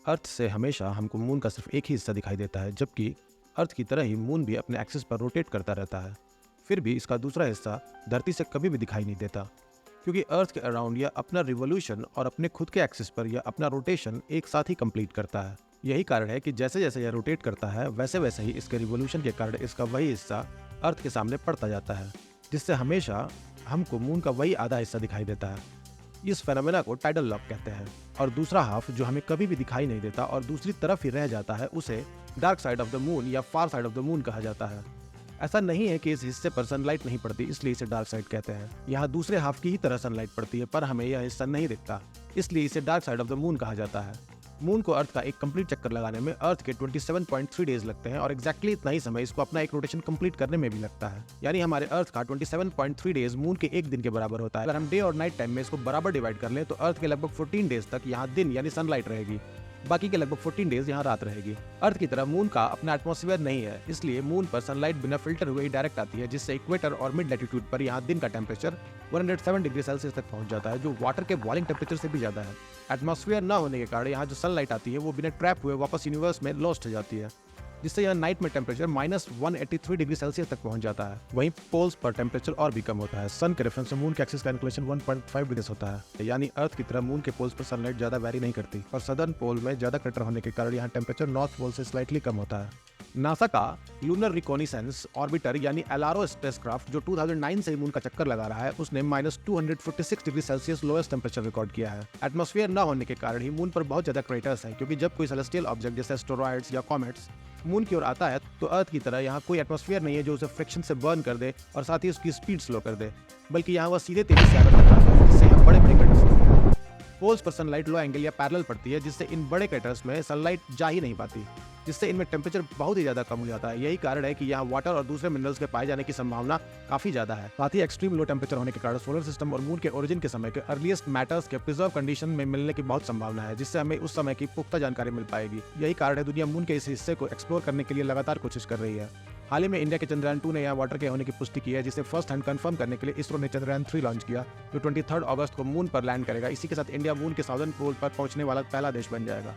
अर्थ से हमेशा हमको मून का सिर्फ एक ही हिस्सा दिखाई देता है, जबकि अर्थ की तरह ही मून भी अपने एक्सिस पर रोटेट करता रहता है। फिर भी इसका दूसरा हिस्सा धरती से कभी भी दिखाई नहीं देता, क्योंकि अर्थ के अराउंड यह अपना रिवोल्यूशन और अपने खुद के एक्सिस पर यह अपना रोटेशन एक साथ ही कंप्लीट करता है। यही कारण है कि जैसे जैसे यह रोटेट करता है वैसे वैसे ही इसके रिवोल्यूशन के कारण इसका वही हिस्सा अर्थ के सामने पड़ता जाता है, जिससे हमेशा हमको मून का वही आधा हिस्सा दिखाई देता है। इस फेनोमेना को टाइडल लॉक कहते हैं। और दूसरा हाफ जो हमें कभी भी दिखाई नहीं देता और दूसरी तरफ ही रह जाता है, उसे dark side of the moon या far side of the moon कहा जाता है। ऐसा नहीं है कि इस हिस्से पर सनलाइट नहीं पड़ती इसलिए इसे डार्क साइड कहते हैं। यहाँ दूसरे हाफ की ही तरह सनलाइट पड़ती है, पर हमें यह हिस्सा नहीं दिखता, इसलिए इसे dark side of the moon कहा जाता है। मून को अर्थ का एक कंप्लीट चक्कर लगाने में अर्थ के 27.3 डेज लगते हैं और एग्जैक्टली इतना ही समय इसको अपना एक रोटेशन कंप्लीट करने में भी लगता है। यानी हमारे अर्थ का 27.3 डेज मून के एक दिन के बराबर होता है। अगर हम डे और नाइट टाइम में इसको बराबर डिवाइड कर लें तो अर्थ के लगभग 14 डेज तक यहाँ दिन यानी सनलाइट रहेगी, बाकी के लगभग 14 डेज यहाँ रात रहेगी। अर्थ की तरह मून का अपना एटमॉस्फेयर नहीं है, इसलिए मून पर सनलाइट बिना फिल्टर हुए ही डायरेक्ट आती है, जिससे इक्वेटर और मिड लैटिट्यूड पर यहाँ दिन का टेम्परेचर 107 डिग्री सेल्सियस तक पहुंच जाता है, जो वाटर के बॉइलिंग टेम्परेचर से भी ज्यादा है। एटमॉस्फेयर न होने के कारण यहाँ जो सनलाइट आती है वो बिना ट्रैप हुए वापस यूनिवर्स में लॉस्ट हो जाती है, जिससे यहाँ नाइट में टेम्परेचर -183 डिग्री सेल्सियस तक पहुंच जाता है। वहीं पोल्स पर टेम्परेचर और भी कम होता है। सन के रेफरेंस में मून के एक्सिस का इंक्लिनेशन 1.5 डिग्री होता है, यानी अर्थ की तरह मून के पोल्स पर सनलाइट ज्यादा वेरी नहीं करती। और सदर्न पोल में ज्यादा कटर होने के कारण यहाँ टेम्परेचर नॉर्थ पोल से स्लाइटली कम होता है। नासा का लूनर रिकॉनिसेंस ऑर्बिटर यानी एलआरओ स्पेसक्राफ्ट जो 2009 से मून का चक्कर लगा रहा है, उसने -246 degree Celsius lowest temperature record किया है। एटमॉस्फेयर न होने के कारण ही मून पर बहुत ज्यादा क्रेटर्स है, क्योंकि जब कोई सेलेस्टियल ऑब्जेक्ट जैसे एस्टेरॉइड्स या कॉमेट्स मून की ओर आता है तो अर्थ की तरह यहाँ कोई एटमॉस्फेयर नहीं है जो उसे फ्रिक्शन से बर्न कर दे और साथ ही उसकी स्पीड स्लो कर दे, बल्कि यहाँ वह सीधे तेजी से आगे बढ़ता है, जिससे यहाँ बड़े बड़े क्रेटर्स होते हैं। पोल्स पर सनलाइट लो एंगल या पैरेलल पड़ती है, जिससे इन बड़े क्रेटर्स में सनलाइट जा ही नहीं पाती, जिससे इनमें टेम्परेचर बहुत ही ज्यादा कम हो जाता है। यही कारण है कि यहाँ वाटर और दूसरे मिनरल्स के पाए जाने की संभावना काफी ज्यादा है। साथ ही एक्सट्रीम लो टेम्परेचर होने के कारण सोलर सिस्टम और मून के ओरिजिन के समय के अर्लीस्ट मैटर्स के प्रिजर्व कंडीशन में मिलने की बहुत संभावना है, जिससे हमें उस समय की पुख्ता जानकारी मिल पाएगी। यही कारण है दुनिया मून के इस हिस्से को एक्सप्लोर करने के लिए लगातार कोशिश कर रही है। हाल ही में इंडिया के चंद्रयान 2 ने यहाँ वाटर के होने की पुष्टि की है, जिसे फर्स्ट हैंड कंफर्म करने के लिए इसरो ने चंद्रयान 3 लॉन्च किया, जो 23 अगस्त को मून पर लैंड करेगा। इसी के साथ इंडिया मून के साउदर्न पोल पर पहुंचने वाला पहला देश बन जाएगा।